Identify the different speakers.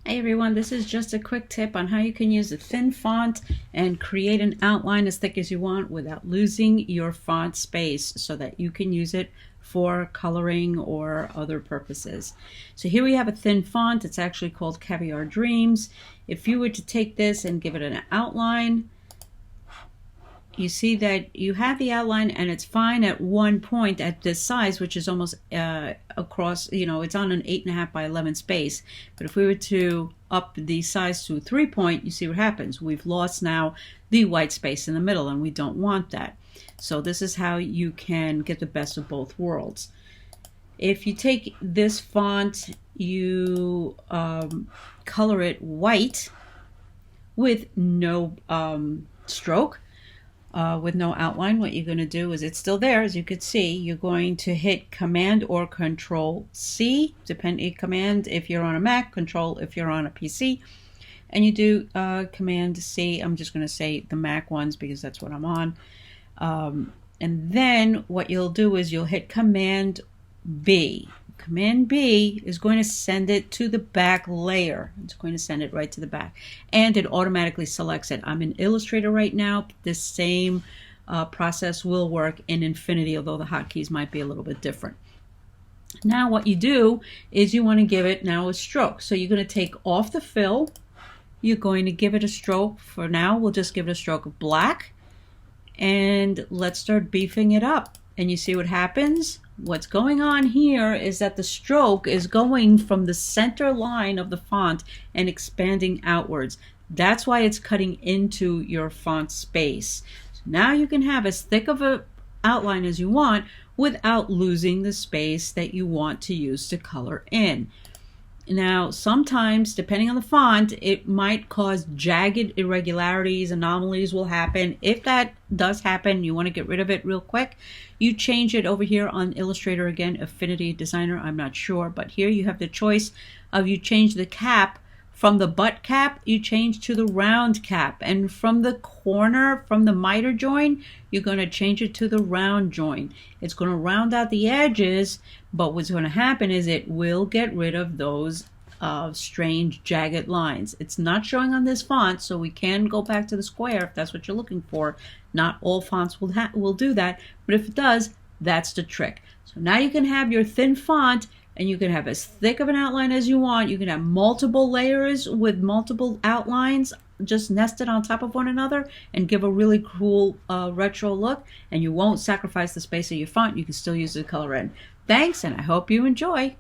Speaker 1: Hey everyone, this is just a quick tip on how you can use a thin font and create an outline as thick as you want without losing your font space so that you can use it for coloring or other purposes. So here we have a thin font. It's actually called Caviar Dreams. If you were to take this and give it an outline, you see that you have the outline and it's fine at one point at this size, which is almost across, it's on an 8.5 by 11 space. But if we were to up the size to 3 point, you see what happens. We've lost now the white space in the middle and we don't want that. So this is how you can get the best of both worlds. If you take this font, you color it white with no stroke. With no outline, what you're going to do is, it's still there, as you could see. You're going to hit Command or Control C, depending Command if you're on a Mac, Control if you're on a PC, and you do Command C. I'm just going to say the Mac ones because that's what I'm on. And then what you'll do is you'll hit Command B. Command B is going to send it to the back layer. It's going to send it right to the back. And it automatically selects it. I'm in Illustrator right now. This same process will work in Infinity, although the hotkeys might be a little bit different. Now what you do is you want to give it now a stroke. So you're going to take off the fill. You're going to give it a stroke. For now, we'll just give it a stroke of black. And let's start beefing it up. And you see what happens? What's going on here is that the stroke is going from the center line of the font and expanding outwards. That's why it's cutting into your font space. So now you can have as thick of an outline as you want without losing the space that you want to use to color in. Now, sometimes, depending on the font, it might cause jagged irregularities, anomalies will happen. If that does happen, you want to get rid of it real quick, you change it over here on Illustrator again, Affinity Designer, I'm not sure, but here you have the choice of you change the cap from the butt cap, you change to the round cap, and from the corner, from the miter join, you're going to change it to the round join. It's going to round out the edges, but what's going to happen is it will get rid of those strange jagged lines. It's not showing on this font, so we can go back to the square if that's what you're looking for. Not all fonts will do that, but if it does, that's the trick. So now you can have your thin font and you can have as thick of an outline as you want. You can have multiple layers with multiple outlines just nested on top of one another and give a really cool retro look, and you won't sacrifice the space of your font. You can still use the color in. Thanks, and I hope you enjoy.